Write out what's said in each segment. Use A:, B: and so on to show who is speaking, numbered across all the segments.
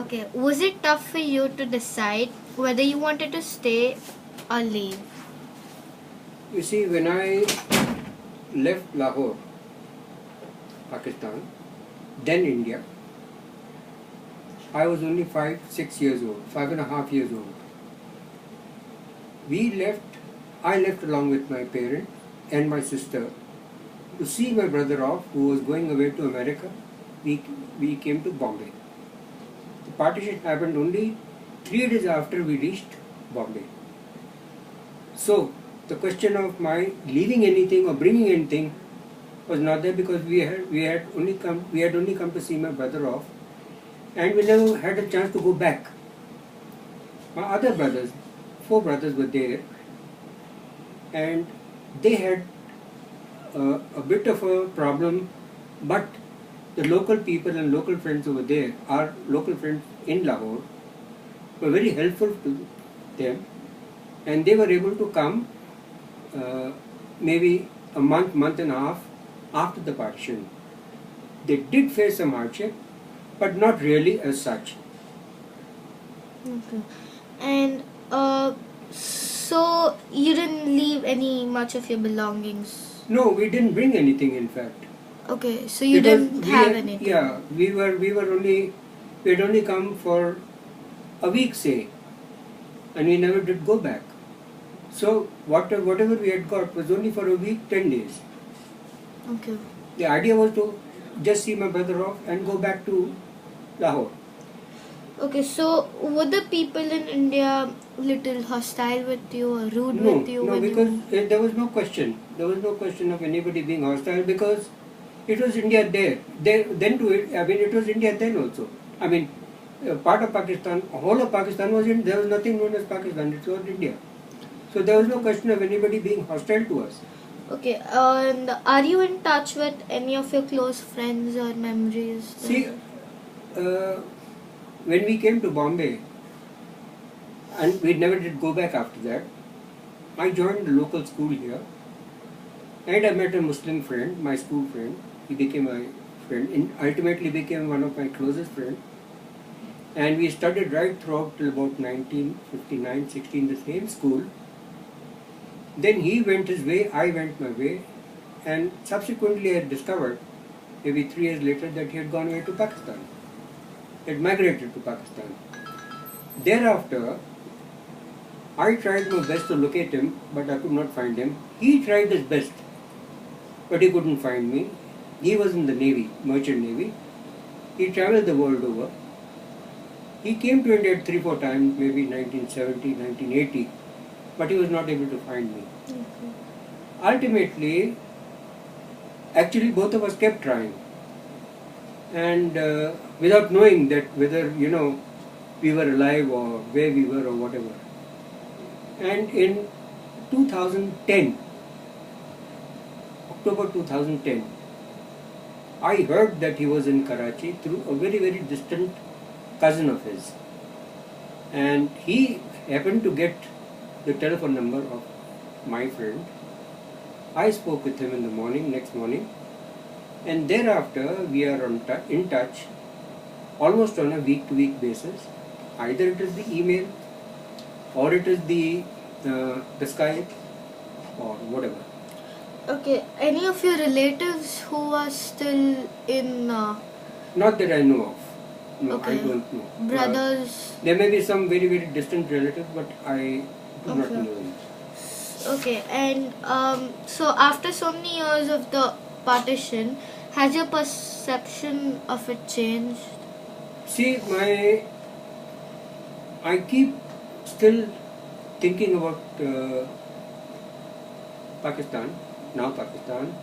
A: Okay, was it tough for you to decide whether you wanted to stay or leave?
B: You see, when I left Lahore, Pakistan, then India, I was only 5-6 years old, 5.5 years old. I left along with my parents and my sister to see my brother off who was going away to America. We came to Bombay. The partition happened only 3 days after we reached Bombay. So, the question of my leaving anything or bringing anything was not there because we had only come to see my brother off, and we never had a chance to go back. My other brothers, 4 brothers were there, and they had a bit of a problem, but the local people and local friends over there, our local friends in Lahore, were very helpful to them, and they were able to come maybe a month and a half after the partition. They did face some hardship, but not really as such.
A: Okay. And so you didn't leave any much of your belongings?
B: No, we didn't bring anything, in fact.
A: Okay, so you didn't have anything?
B: Yeah, we had only come for a week, say, and we never did go back. So whatever we had got was only for a week, 10 days.
A: Okay.
B: The idea was to just see my brother off and go back to Lahore.
A: Okay, so were the people in India little hostile with you or rude with you?
B: No, because there was no question. There was no question of anybody being hostile because it was India there. It was India then also. I mean, part of Pakistan, whole of Pakistan was in. There was nothing known as Pakistan. It was India. So there was no question of anybody being hostile to us.
A: Okay, and are you in touch with any of your close friends or memories?
B: See, when we came to Bombay, and we never did go back after that, I joined the local school here, and I met a Muslim friend, my school friend. He became my friend, and ultimately became one of my closest friends. And we studied right throughout till about 1959-60 in the same school. Then he went his way, I went my way, and subsequently I discovered, maybe 3 years later, that he had gone away to Pakistan. He had migrated to Pakistan. Thereafter, I tried my best to locate him, but I could not find him. He tried his best, but he couldn't find me. He was in the Navy, Merchant Navy. He traveled the world over. He came to India 3-4 times, maybe 1970, 1980, but he was not able to find me.
A: Okay.
B: Ultimately, actually both of us kept trying, and without knowing that whether we were alive or where we were or whatever. And in 2010, October 2010, I heard that he was in Karachi through a very, very distant cousin of his, and he happened to get the telephone number of my friend. I spoke with him in the next morning, and thereafter we are in touch almost on a week-to-week basis. Either it is the email, or it is the Skype, or whatever.
A: Okay, any of your relatives who are still in...
B: Not that I know of. No,
A: okay.
B: I don't know.
A: Brothers?
B: There may be some very, very distant relatives, but I do not know them.
A: Okay, and so after so many years of the partition, has your perception of it changed?
B: See, I keep still thinking about Pakistan, now Pakistan.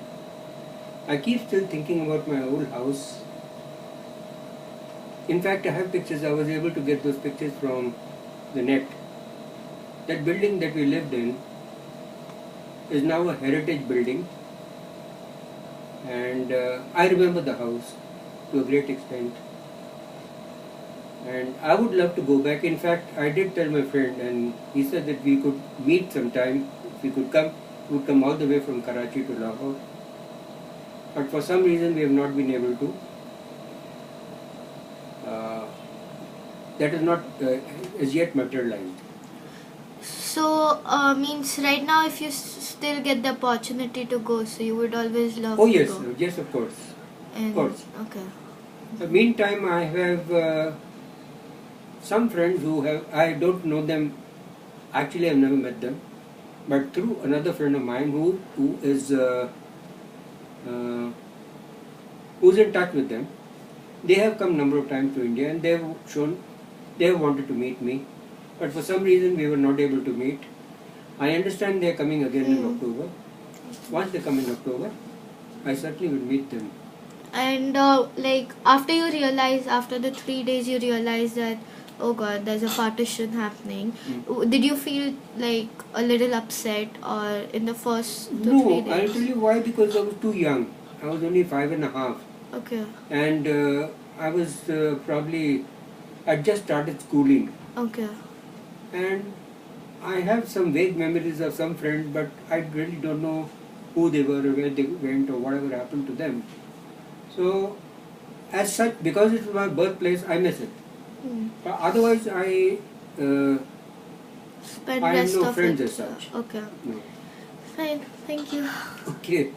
B: I keep still thinking about my old house. In fact, I have pictures. I was able to get those pictures from the net. That building that we lived in is now a heritage building, and I remember the house to a great extent, and I would love to go back. In fact, I did tell my friend, and he said that we could meet sometime. If we could come, we would come all the way from Karachi to Lahore, but for some reason we have not been able to. that is not as yet materialized.
A: So, means right now, if you still get the opportunity to go, so you would always love
B: Oh
A: to
B: yes,
A: go.
B: yes, of course,
A: And,
B: of course.
A: okay.
B: Meantime, I have some friends who have, I don't know them, actually I've never met them, but through another friend of mine who is uh, who's in touch with them. They have come number of times to India and they have wanted to meet me, but for some reason we were not able to meet. I understand they are coming again in October. Once they come in October, I certainly will meet them.
A: And like after the 3 days, you realize that, oh God, there's a partition happening. Did you feel like a little upset, or in the first 2 3
B: No, I'll
A: days?
B: tell you why, because I was too young. I was only 5.5,
A: Okay.
B: and I was probably, I just started schooling,
A: Okay.
B: and I have some vague memories of some friends, but I really don't know who they were or where they went or whatever happened to them. So, as such, because it was my birthplace, I miss it. But otherwise, uh,
A: Spend
B: I have
A: rest
B: no
A: of
B: friends
A: it.
B: as such.
A: Okay.
B: No.
A: Fine. Thank you.
B: Okay.